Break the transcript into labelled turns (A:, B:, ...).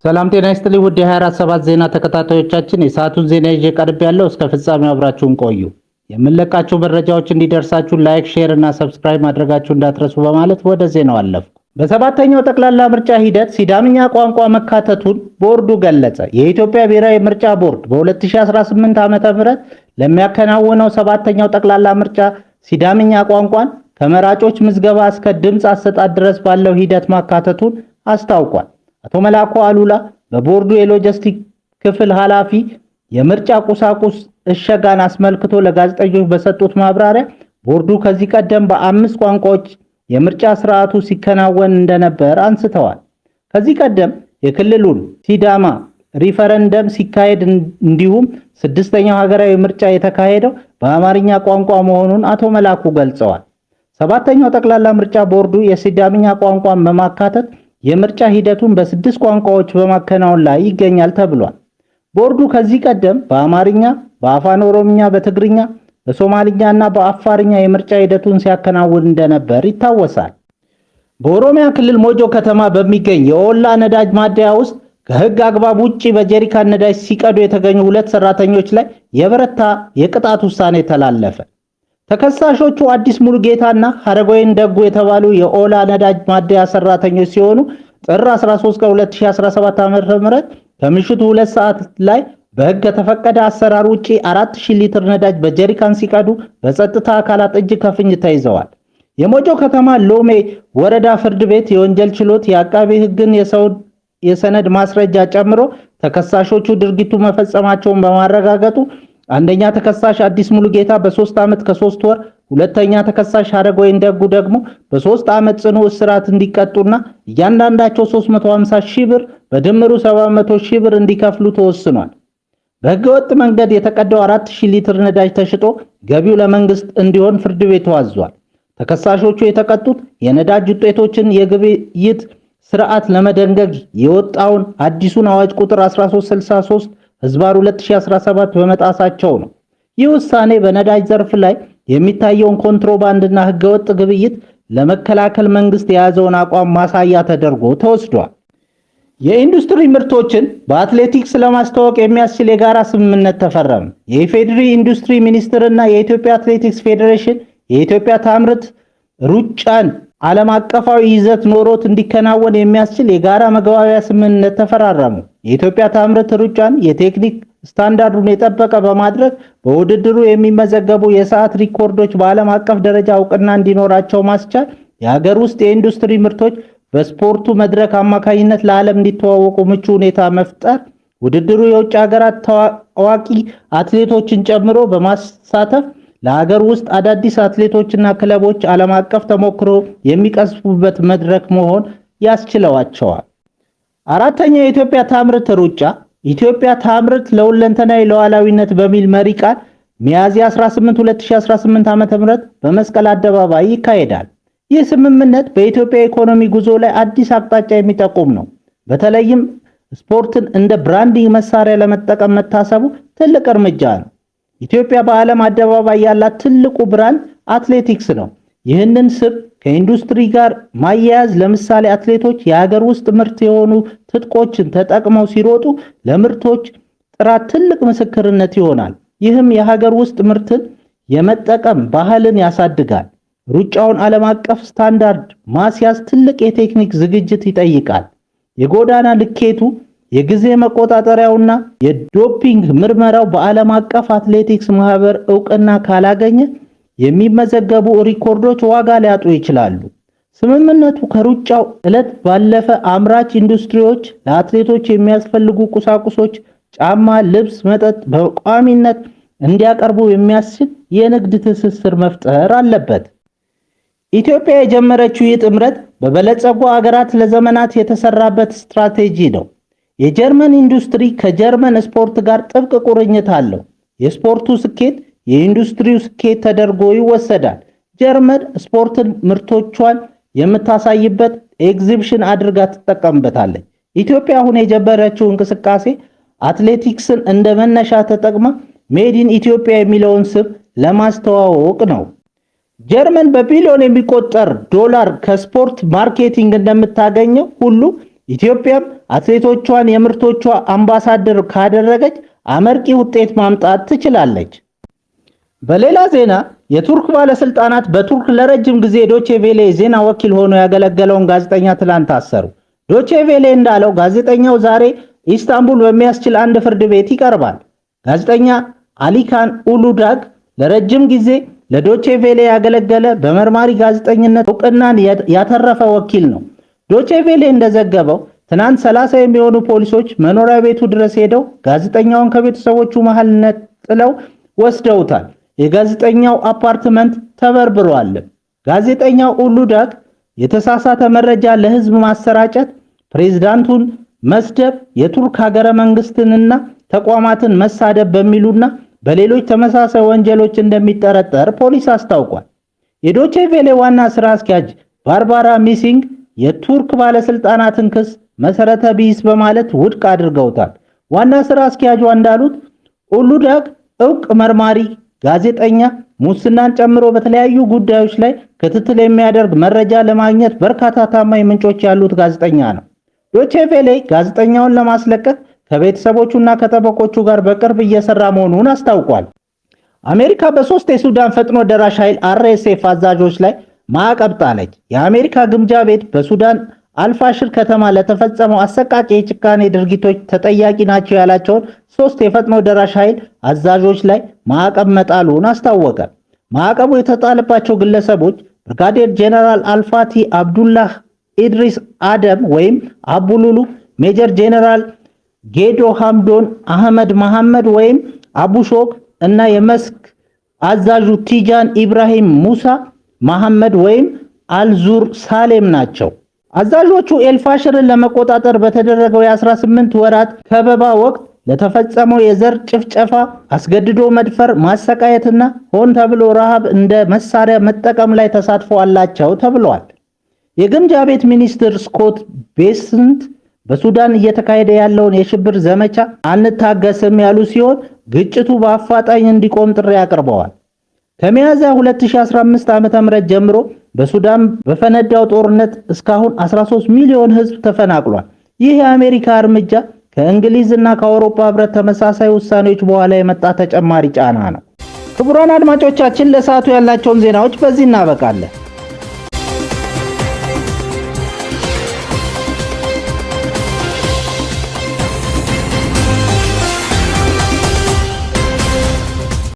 A: ሰላም ጤና ይስጥልኝ ውድ የ247 ዜና ተከታታዮቻችን፣ የሰዓቱን ዜና ይዤ ቀርቤያለሁ። እስከ ፍጻሜው አብራችሁን ቆዩ። የምንለቃቸው መረጃዎች እንዲደርሳችሁ ላይክ፣ ሼር እና ሰብስክራይብ ማድረጋችሁ እንዳትረሱ በማለት ወደ ዜናው አለፍኩ። በሰባተኛው ጠቅላላ ምርጫ ሂደት ሲዳምኛ ቋንቋ መካተቱን ቦርዱ ገለጸ። የኢትዮጵያ ብሔራዊ ምርጫ ቦርድ በ2018 ዓ.ም ለሚያከናውነው ሰባተኛው ጠቅላላ ምርጫ ሲዳምኛ ቋንቋን ከመራጮች ምዝገባ እስከ ድምፅ አሰጣጥ ድረስ ባለው ሂደት ማካተቱን አስታውቋል። አቶ መላኩ አሉላ በቦርዱ የሎጂስቲክ ክፍል ኃላፊ የምርጫ ቁሳቁስ እሸጋን አስመልክቶ ለጋዜጠኞች በሰጡት ማብራሪያ ቦርዱ ከዚህ ቀደም በ5 ቋንቋዎች የምርጫ ስርዓቱ ሲከናወን እንደነበር አንስተዋል። ከዚህ ቀደም የክልሉን ሲዳማ ሪፈረንደም ሲካሄድ እንዲሁም ስድስተኛው ሀገራዊ ምርጫ የተካሄደው በአማርኛ ቋንቋ መሆኑን አቶ መላኩ ገልጸዋል። ሰባተኛው ጠቅላላ ምርጫ ቦርዱ የሲዳምኛ ቋንቋን በማካተት የምርጫ ሂደቱን በ6 ቋንቋዎች በማከናወን ላይ ይገኛል ተብሏል። ቦርዱ ከዚህ ቀደም በአማርኛ፣ በአፋን ኦሮምኛ፣ በትግርኛ፣ በሶማሊኛ እና በአፋርኛ የምርጫ ሂደቱን ሲያከናውን እንደነበር ይታወሳል። በኦሮሚያ ክልል ሞጆ ከተማ በሚገኝ የኦላ ነዳጅ ማደያ ውስጥ ከህግ አግባብ ውጪ በጀሪካን ነዳጅ ሲቀዱ የተገኙ 2 ሰራተኞች ላይ የበረታ የቅጣት ውሳኔ ተላለፈ። ተከሳሾቹ አዲስ ሙሉጌታና ሀረጎይን ደጉ የተባሉ የኦላ ነዳጅ ማደያ ሰራተኞች ሲሆኑ ጥር 13 ቀን 2017 ዓ.ም ከምሽቱ 2 ሰዓት ላይ በህግ ከተፈቀደ አሰራር ውጪ 4000 ሊትር ነዳጅ በጀሪካን ሲቀዱ በጸጥታ አካላት እጅ ከፍንጅ ተይዘዋል። የሞጆ ከተማ ሎሜ ወረዳ ፍርድ ቤት የወንጀል ችሎት የአቃቤ ህግን የሰነድ ማስረጃ ጨምሮ ተከሳሾቹ ድርጊቱ መፈጸማቸውን በማረጋገጡ አንደኛ ተከሳሽ አዲስ ሙሉጌታ በ3 ዓመት ከ3 ወር፣ ሁለተኛ ተከሳሽ ሀረጎይን ደጉ ደግሞ በ3 ዓመት ጽኑ እስራት እንዲቀጡና እያንዳንዳቸው 350 ሺህ ብር በድምሩ 700 ሺህ ብር እንዲከፍሉ ተወስኗል። በህገወጥ መንገድ የተቀዳው 4000 ሊትር ነዳጅ ተሽጦ ገቢው ለመንግስት እንዲሆን ፍርድ ቤቱ አዟል። ተከሳሾቹ የተቀጡት የነዳጅ ውጤቶችን የግብይት ስርዓት ለመደንገግ የወጣውን አዲሱን አዋጅ ቁጥር 1363 ህዝባር 2017 በመጣሳቸው ነው። ይህ ውሳኔ በነዳጅ ዘርፍ ላይ የሚታየውን ኮንትሮባንድና ህገወጥ ግብይት ለመከላከል መንግስት የያዘውን አቋም ማሳያ ተደርጎ ተወስዷል። የኢንዱስትሪ ምርቶችን በአትሌቲክስ ለማስተዋወቅ የሚያስችል የጋራ ስምምነት ተፈረመ። የኢፌዴሪ ኢንዱስትሪ ሚኒስቴርና የኢትዮጵያ አትሌቲክስ ፌዴሬሽን የኢትዮጵያ ታምርት ሩጫን ዓለም አቀፋዊ ይዘት ኖሮት እንዲከናወን የሚያስችል የጋራ መግባቢያ ስምምነት ተፈራረሙ። የኢትዮጵያ ታምርት ሩጫን የቴክኒክ ስታንዳርዱን የጠበቀ በማድረግ በውድድሩ የሚመዘገቡ የሰዓት ሪኮርዶች በዓለም አቀፍ ደረጃ እውቅና እንዲኖራቸው ማስቻል፣ የሀገር ውስጥ የኢንዱስትሪ ምርቶች በስፖርቱ መድረክ አማካኝነት ለዓለም እንዲተዋወቁ ምቹ ሁኔታ መፍጠር፣ ውድድሩ የውጭ ሀገራት ታዋቂ አትሌቶችን ጨምሮ በማሳተፍ ለሀገር ውስጥ አዳዲስ አትሌቶችና ክለቦች ዓለም አቀፍ ተሞክሮ የሚቀስፉበት መድረክ መሆን ያስችለዋቸዋል። አራተኛው የኢትዮጵያ ታምርት ሩጫ ኢትዮጵያ ታምርት ለሁለንተናዊ ሉዓላዊነት በሚል መሪ ቃል ሚያዝያ 18 2018 ዓ.ም በመስቀል አደባባይ ይካሄዳል። ይህ ስምምነት በኢትዮጵያ ኢኮኖሚ ጉዞ ላይ አዲስ አቅጣጫ የሚጠቁም ነው። በተለይም ስፖርትን እንደ ብራንዲንግ መሳሪያ ለመጠቀም መታሰቡ ትልቅ እርምጃ ነው። ኢትዮጵያ በዓለም አደባባይ ያላት ትልቁ ብራንድ አትሌቲክስ ነው። ይህንን ስብ ከኢንዱስትሪ ጋር ማያያዝ፣ ለምሳሌ አትሌቶች የሀገር ውስጥ ምርት የሆኑ ትጥቆችን ተጠቅመው ሲሮጡ ለምርቶች ጥራት ትልቅ ምስክርነት ይሆናል። ይህም የሀገር ውስጥ ምርትን የመጠቀም ባህልን ያሳድጋል። ሩጫውን ዓለም አቀፍ ስታንዳርድ ማስያዝ ትልቅ የቴክኒክ ዝግጅት ይጠይቃል። የጎዳና ልኬቱ፣ የጊዜ መቆጣጠሪያውና የዶፒንግ ምርመራው በዓለም አቀፍ አትሌቲክስ ማህበር እውቅና ካላገኘ የሚመዘገቡ ሪኮርዶች ዋጋ ሊያጡ ይችላሉ። ስምምነቱ ከሩጫው ዕለት ባለፈ አምራች ኢንዱስትሪዎች ለአትሌቶች የሚያስፈልጉ ቁሳቁሶች፣ ጫማ፣ ልብስ፣ መጠጥ በቋሚነት እንዲያቀርቡ የሚያስችል የንግድ ትስስር መፍጠር አለበት። ኢትዮጵያ የጀመረችው ይህ ጥምረት በበለጸጉ ሀገራት ለዘመናት የተሰራበት ስትራቴጂ ነው። የጀርመን ኢንዱስትሪ ከጀርመን ስፖርት ጋር ጥብቅ ቁርኝት አለው። የስፖርቱ ስኬት የኢንዱስትሪው ስኬት ተደርጎ ይወሰዳል። ጀርመን ስፖርትን ምርቶቿን የምታሳይበት ኤግዚቢሽን አድርጋ ትጠቀምበታለች። ኢትዮጵያ አሁን የጀመረችው እንቅስቃሴ አትሌቲክስን እንደ መነሻ ተጠቅማ ሜድ ኢን ኢትዮጵያ የሚለውን ስም ለማስተዋወቅ ነው። ጀርመን በቢሊዮን የሚቆጠር ዶላር ከስፖርት ማርኬቲንግ እንደምታገኘው ሁሉ ኢትዮጵያም አትሌቶቿን የምርቶቿ አምባሳደር ካደረገች አመርቂ ውጤት ማምጣት ትችላለች። በሌላ ዜና የቱርክ ባለስልጣናት በቱርክ ለረጅም ጊዜ ዶቼ ቬሌ ዜና ወኪል ሆኖ ያገለገለውን ጋዜጠኛ ትላንት ታሰሩ። ዶቼ ቬሌ እንዳለው ጋዜጠኛው ዛሬ ኢስታንቡል በሚያስችል አንድ ፍርድ ቤት ይቀርባል። ጋዜጠኛ አሊካን ኡሉዳግ ለረጅም ጊዜ ለዶቼ ቬሌ ያገለገለ በመርማሪ ጋዜጠኝነት እውቅናን ያተረፈ ወኪል ነው። ዶቼ ቬሌ እንደዘገበው ትናንት 30 የሚሆኑ ፖሊሶች መኖሪያ ቤቱ ድረስ ሄደው ጋዜጠኛውን ከቤተሰቦቹ መሃል ነጥለው ወስደውታል። የጋዜጠኛው አፓርትመንት ተበርብሯል። ጋዜጠኛው ኡሉዳግ የተሳሳተ መረጃ ለህዝብ ማሰራጨት፣ ፕሬዝዳንቱን መስደብ፣ የቱርክ ሀገረ መንግስትንና ተቋማትን መሳደብ በሚሉና በሌሎች ተመሳሳይ ወንጀሎች እንደሚጠረጠር ፖሊስ አስታውቋል። የዶቼ ቬሌ ዋና ስራ አስኪያጅ ባርባራ ሚሲንግ የቱርክ ባለስልጣናትን ክስ መሰረተ ቢስ በማለት ውድቅ አድርገውታል። ዋና ስራ አስኪያጇ እንዳሉት ኡሉዳግ ዕውቅ መርማሪ ጋዜጠኛ፣ ሙስናን ጨምሮ በተለያዩ ጉዳዮች ላይ ክትትል የሚያደርግ መረጃ ለማግኘት በርካታ ታማኝ ምንጮች ያሉት ጋዜጠኛ ነው። ዶቼ ቬሌ ጋዜጠኛውን ለማስለቀቅ ከቤተሰቦቹና ከጠበቆቹ ጋር በቅርብ እየሰራ መሆኑን አስታውቋል። አሜሪካ በ3 የሱዳን ፈጥኖ ደራሽ ኃይል RSF አዛዦች ላይ ማዕቀብ ጣለች። የአሜሪካ ግምጃ ቤት በሱዳን አልፋሽር ከተማ ለተፈጸመው አሰቃቂ የጭካኔ ድርጊቶች ተጠያቂ ናቸው ያላቸውን 3 የፈጥኖ ደራሽ ኃይል አዛዦች ላይ ማዕቀብ መጣሉን አስታወቀ። ማዕቀቡ የተጣለባቸው ግለሰቦች ብርጋዴር ጄኔራል አልፋቲ አብዱላህ ኢድሪስ አደም ወይም አቡሉሉ፣ ሜጀር ጄኔራል ጌዶ ሐምዶን አህመድ መሐመድ ወይም አቡሾክ እና የመስክ አዛዡ ቲጃን ኢብራሂም ሙሳ መሐመድ ወይም አልዙር ሳሌም ናቸው። አዛዦቹ ኤልፋሽርን ለመቆጣጠር በተደረገው የ18 ወራት ከበባ ወቅት ለተፈጸመው የዘር ጭፍጨፋ፣ አስገድዶ መድፈር፣ ማሰቃየትና ሆን ተብሎ ረሃብ እንደ መሳሪያ መጠቀም ላይ ተሳትፎ አላቸው ተብሏል። የግምጃ ቤት ሚኒስትር ስኮት ቤስንት በሱዳን እየተካሄደ ያለውን የሽብር ዘመቻ አንታገስም ያሉ ሲሆን ግጭቱ በአፋጣኝ እንዲቆም ጥሪ አቅርበዋል። ከሚያዝያ 2015 ዓ.ም ጀምሮ በሱዳን በፈነዳው ጦርነት እስካሁን 13 ሚሊዮን ሕዝብ ተፈናቅሏል። ይህ የአሜሪካ እርምጃ ከእንግሊዝና ከአውሮፓ ሕብረት ተመሳሳይ ውሳኔዎች በኋላ የመጣ ተጨማሪ ጫና ነው። ክቡራን አድማጮቻችን ለሰዓቱ ያላቸውን ዜናዎች በዚህ እናበቃለን።